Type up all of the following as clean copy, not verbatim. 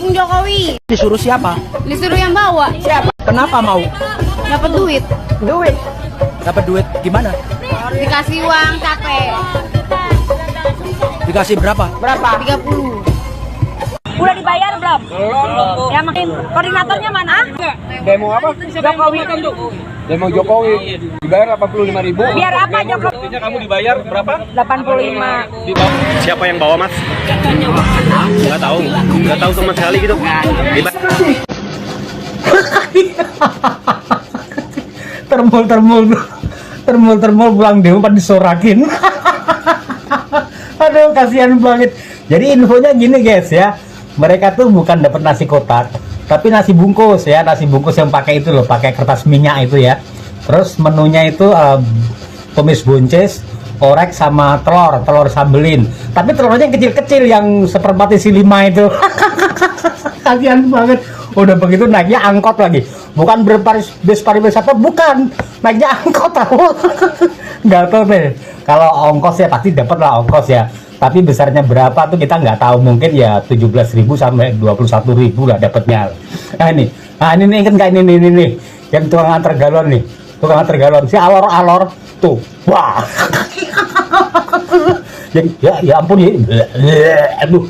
Dukung Jokowi. Disuruh siapa? Disuruh yang bawa. Siapa? Kenapa mau? Dapat duit. Duit. Dapat duit gimana? Dikasih uang capek. Dikasih berapa? Berapa? 30. Udah dibayar belum? Belum. Ya makin koordinatornya mana? Demo apa? Jokowi. Demo Jokowi. Dibayar 85.000. Biar apa Jokowi? Artinya kamu dibayar berapa? 85. Siapa yang bawa mas? Nggak tahu, nggak tahu sama sekali gitu. termul pulang demo pada disorakin. Aduh kasihan banget. Jadi infonya gini guys ya, mereka tuh bukan dapat nasi kotak, tapi nasi bungkus ya, nasi bungkus yang pakai itu loh, pakai kertas minyak itu ya. Terus menunya itu tumis buncis, orek sama telur sambelin. Tapi telurnya yang kecil-kecil yang seperempat isi 5 itu. Kasihan banget. Udah begitu naiknya angkot lagi. Bukan bis pariwisata, bukan. Naiknya angkot tahu. Nggak tahu deh. Kalau ongkos ya pasti dapat lah ongkos ya. Tapi besarnya berapa tuh kita nggak tahu. Mungkin ya 17.000 sampai 21.000 lah dapatnya. Nah ini kan kayak ini. Yang tukang antar galon nih. Tukang antar galon si alor tuh. Wah. ya ampun ya. Aduh.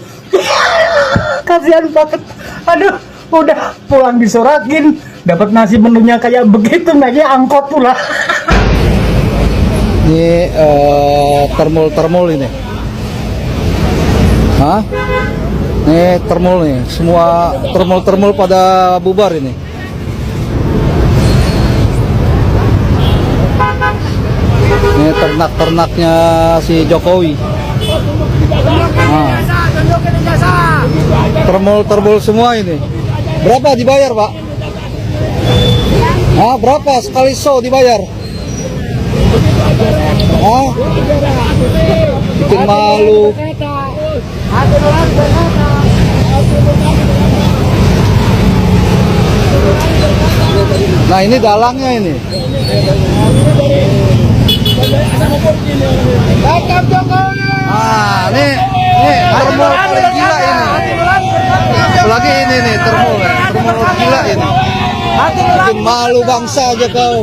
Kasihan banget. Aduh, udah pulang disorakin, dapat nasi menunya kayak begitu, naiknya angkot pula. Ini termul ini. Hah? Ini termul nih, semua termul pada bubar ini. Ini ternak-ternaknya si Jokowi. Nah. Termul semua ini. Berapa dibayar, Pak? Berapa sekali show dibayar? Bikin malu. Nah, ini dalangnya ini. Nih termul paling gila ini. Lagi ini nih termul gila ini. Bikin malu bangsa aja kau.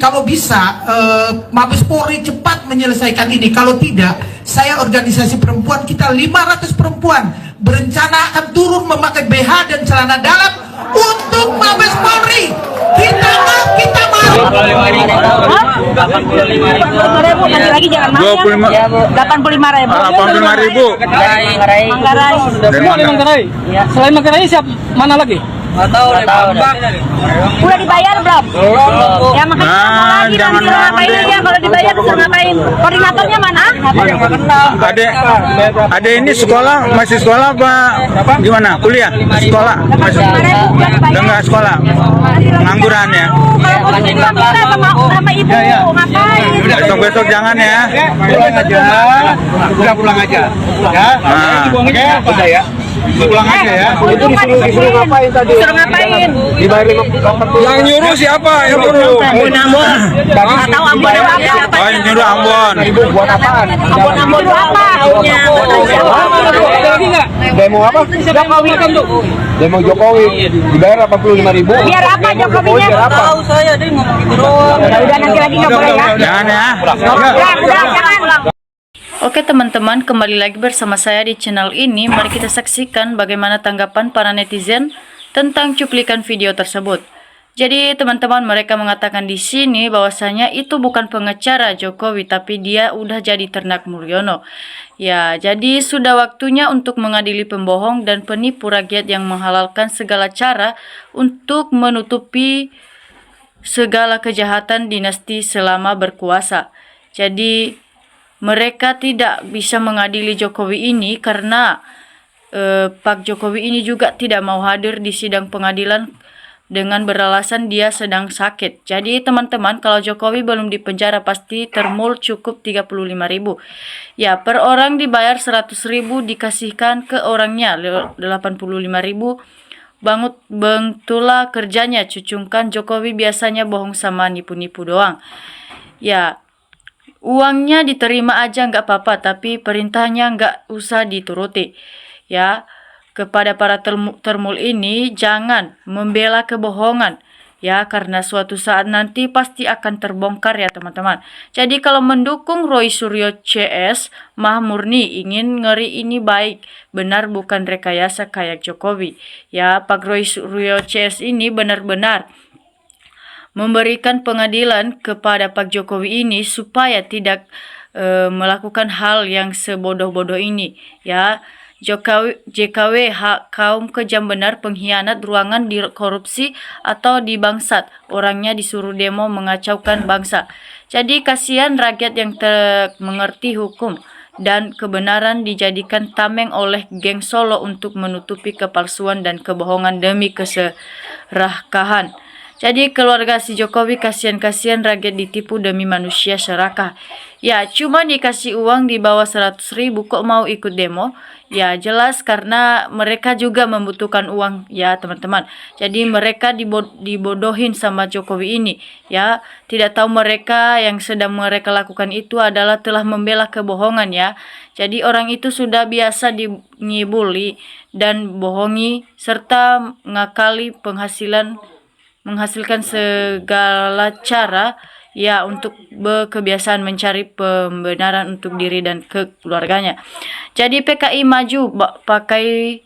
Kalau bisa Mabes Polri cepat menyelesaikan ini. Kalau tidak, saya organisasi perempuan, kita 500 perempuan berencana akan turun memakai BH dan celana dalam untuk Mabes Polri. Kita mau. 85.000 nanti lagi jangan main. 85.000. 85.000. Manggarai. Semua di Manggarai. Selain Manggarai siapa? Mana lagi? Udah dibayar belum? Ya makanya lagi nanti ngapain aja kalau dibayar bisa ngapain? Koordinatornya mana? Ada ini sekolah, masih sekolah apa gimana? Kuliah? Sekolah? Masih udah nggak sekolah? Pengangguran ya? Sama ibu ngapain? Besok jangan ya. Pulang aja. Ya. Udah ya. Pulang aja ya. Itu disuruh ngapain tadi? Disuruh ngapain? Dibayar 50. Yang nyuruh siapa? Yang nyuruh? Ambon. Nggak tahu Ambon apa. Oh, yang nyuruh Ambon. Buat apaan? Ambon apa? Lagi nggak? Demo apa? Jokowi. Demo Jokowi. Dibayar 85.000. Biar apa Jokowinya? Tahu saya dia ngomong gitu doang. Udah nanti lagi nggak boleh ya? Jangan ya. Udah jangan. Oke teman-teman, kembali lagi bersama saya di channel ini. Mari kita saksikan bagaimana tanggapan para netizen tentang cuplikan video tersebut. Jadi teman-teman, mereka mengatakan di sini bahwasanya itu bukan pengacara Jokowi, tapi dia udah jadi ternak Mulyono. Ya, jadi sudah waktunya untuk mengadili pembohong dan penipu rakyat yang menghalalkan segala cara untuk menutupi segala kejahatan dinasti selama berkuasa. Jadi mereka tidak bisa mengadili Jokowi ini karena Pak Jokowi ini juga tidak mau hadir di sidang pengadilan dengan beralasan dia sedang sakit. Jadi teman-teman, kalau Jokowi belum dipenjara pasti termul cukup 35.000. Ya, per orang dibayar 100.000 dikasihkan ke orangnya 85.000. Bengtulah kerjanya, cucungkan Jokowi biasanya bohong sama nipu-nipu doang. Ya, Uangnya diterima aja nggak apa-apa, tapi perintahnya nggak usah dituruti. Ya, kepada para termul ini jangan membela kebohongan. Ya, karena suatu saat nanti pasti akan terbongkar ya teman-teman. Jadi kalau mendukung Roy Suryo CS, mah murni ingin ngeri ini baik. Benar bukan rekayasa kayak Jokowi. Ya, Pak Roy Suryo CS ini benar-benar memberikan pengadilan kepada Pak Jokowi ini supaya tidak melakukan hal yang sebodoh-bodoh ini. Ya, JKW hak kaum kejam benar, pengkhianat, ruangan di korupsi atau dibangsat. Orangnya disuruh demo mengacaukan bangsa. Jadi kasihan rakyat yang mengerti hukum dan kebenaran dijadikan tameng oleh geng Solo untuk menutupi kepalsuan dan kebohongan demi keserakahan. Jadi keluarga si Jokowi kasihan-kasihan rakyat ditipu demi manusia serakah. Ya, cuma dikasih uang di bawah 100.000 kok mau ikut demo? Ya jelas karena mereka juga membutuhkan uang ya teman-teman. Jadi mereka dibodohin sama Jokowi ini. Ya, tidak tahu mereka yang sedang mereka lakukan itu adalah telah membela kebohongan ya. Jadi orang itu sudah biasa dibully dan bohongi serta menghasilkan segala cara ya untuk berkebiasaan mencari pembenaran untuk diri dan keluarganya. Jadi PKI maju pakai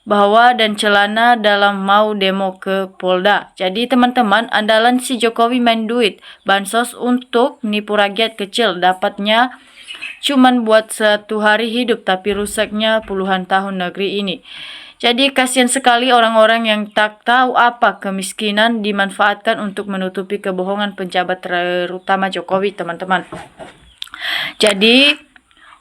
bawah dan celana dalam mau demo ke Polda. Jadi teman-teman, andalan si Jokowi main duit bansos untuk nipu rakyat kecil, dapatnya cuman buat 1 hari hidup tapi rusaknya puluhan tahun negeri ini. Jadi kasihan sekali orang-orang yang tak tahu apa kemiskinan dimanfaatkan untuk menutupi kebohongan pejabat terutama Jokowi, teman-teman. Jadi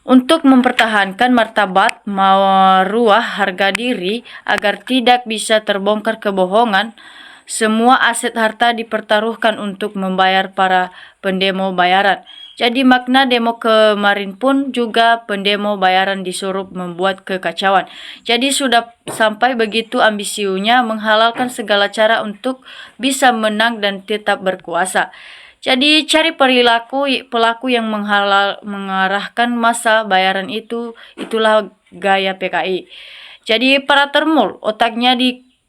untuk mempertahankan martabat, maruah, harga diri agar tidak bisa terbongkar kebohongan, semua aset harta dipertaruhkan untuk membayar para pendemo bayaran. Jadi makna demo kemarin pun juga pendemo bayaran disuruh membuat kekacauan. Jadi sudah sampai begitu ambisiunya menghalalkan segala cara untuk bisa menang dan tetap berkuasa. Jadi cari pelaku yang mengarahkan masa bayaran itulah gaya PKI. Jadi para termul otaknya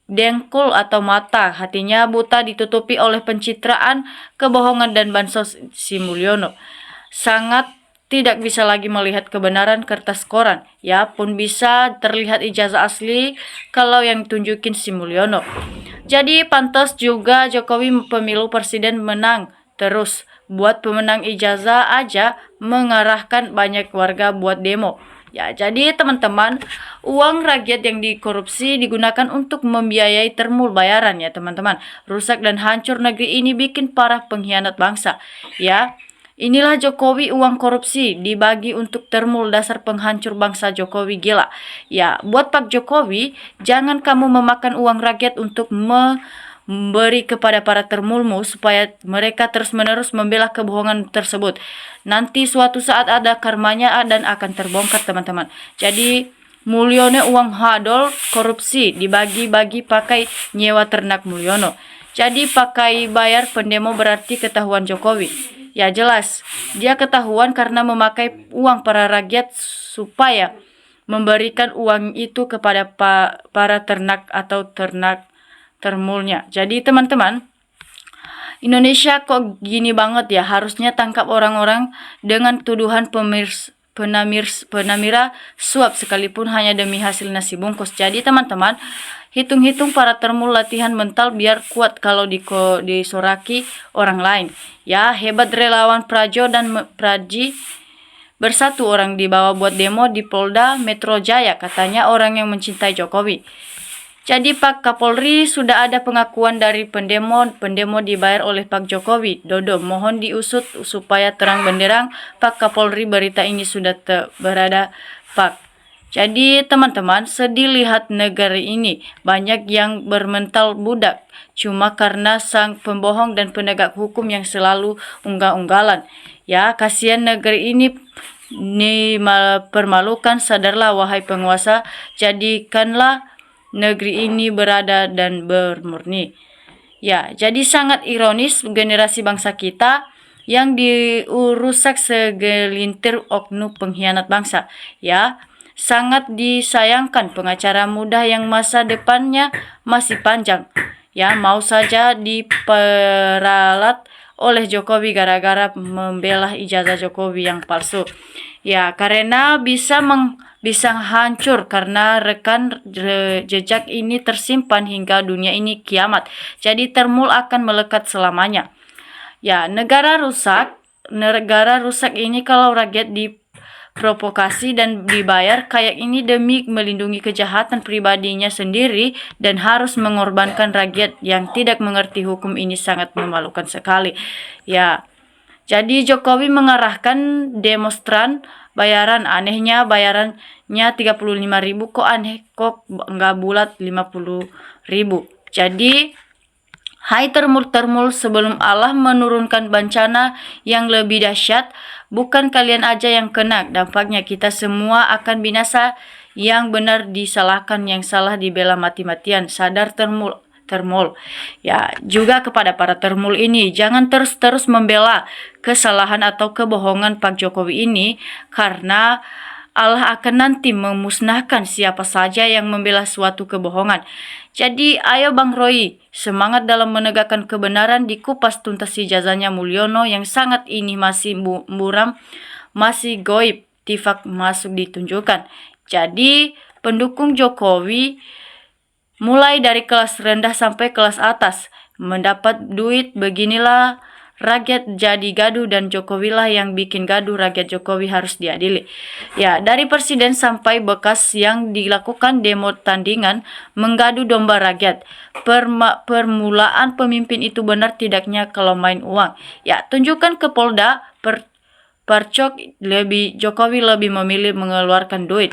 dengkul atau mata, hatinya buta ditutupi oleh pencitraan, kebohongan dan bansos si Mulyono. Sangat tidak bisa lagi melihat kebenaran kertas koran. Ya pun bisa terlihat ijazah asli kalau yang tunjukin si Mulyono. Jadi pantas juga Jokowi pemilu presiden menang terus. Buat pemenang ijazah aja mengarahkan banyak warga buat demo. Ya, jadi teman-teman, uang rakyat yang dikorupsi digunakan untuk membiayai termul bayaran ya teman-teman. Rusak dan hancur negeri ini bikin para pengkhianat bangsa. Ya, inilah Jokowi uang korupsi dibagi untuk termul, dasar penghancur bangsa Jokowi gila. Ya, buat Pak Jokowi, jangan kamu memakan uang rakyat untuk memberi kepada para termulmu supaya mereka terus-menerus membela kebohongan tersebut. Nanti suatu saat ada karmanya dan akan terbongkar teman-teman. Jadi Mulyono uang hadol korupsi dibagi-bagi pakai nyewa ternak Mulyono. Jadi pakai bayar pendemo berarti ketahuan Jokowi. Ya jelas, dia ketahuan karena memakai uang para rakyat supaya memberikan uang itu kepada para ternak atau ternak termulnya. Jadi teman-teman, Indonesia kok gini banget ya, harusnya tangkap orang-orang dengan tuduhan penamira suap sekalipun hanya demi hasil nasi bungkus. Jadi teman-teman, hitung-hitung para termul latihan mental biar kuat kalau disoraki orang lain. Ya, hebat relawan Prajo dan Praji bersatu orang dibawa buat demo di Polda Metro Jaya, katanya orang yang mencintai Jokowi. Jadi Pak Kapolri sudah ada pengakuan dari pendemo dibayar oleh Pak Jokowi. Dodo, mohon diusut supaya terang benderang Pak Kapolri berita ini sudah berada Pak. Jadi teman-teman, sedih lihat negara ini banyak yang bermental budak cuma karena sang pembohong dan penegak hukum yang selalu unggah-unggalan. Ya, kasihan negeri ini permalukan, sadarlah wahai penguasa, jadikanlah negeri ini berada dan bermurni. Ya, jadi sangat ironis generasi bangsa kita yang dirusak segelintir oknum pengkhianat bangsa. Ya, sangat disayangkan pengacara muda yang masa depannya masih panjang. Ya, mau saja diperalat oleh Jokowi gara-gara membela ijazah Jokowi yang palsu. Ya, karena bisa hancur karena rekam jejak ini tersimpan hingga dunia ini kiamat. Jadi Termul akan melekat selamanya. Ya, negara rusak ini kalau rakyat diprovokasi dan dibayar kayak ini demi melindungi kejahatan pribadinya sendiri dan harus mengorbankan rakyat yang tidak mengerti hukum ini sangat memalukan sekali. Ya, jadi Jokowi mengarahkan demonstran anehnya bayarannya 35.000 kok aneh, kok nggak bulat 50.000. Jadi hai Termul, sebelum Allah menurunkan bencana yang lebih dahsyat, bukan kalian aja yang kena dampaknya, kita semua akan binasa. Yang benar disalahkan, yang salah dibela mati-matian. Sadar Termul. Ya, juga kepada para Termul ini, jangan terus membela kesalahan atau kebohongan Pak Jokowi ini, karena Allah akan nanti memusnahkan siapa saja yang membela suatu kebohongan. Jadi ayo Bang Roy, semangat dalam menegakkan kebenaran, dikupas tuntas ijazahnya Mulyono yang sangat ini masih muram, masih goib, tifak masuk ditunjukkan. Jadi pendukung Jokowi mulai dari kelas rendah sampai kelas atas mendapat duit, beginilah rakyat jadi gaduh dan Jokowi lah yang bikin gaduh, rakyat Jokowi harus diadili. Ya, dari presiden sampai bekas yang dilakukan demo tandingan menggaduh domba rakyat. Permulaan pemimpin itu benar tidaknya kalau main uang. Ya, tunjukkan ke Polda Percok Jokowi lebih memilih mengeluarkan duit.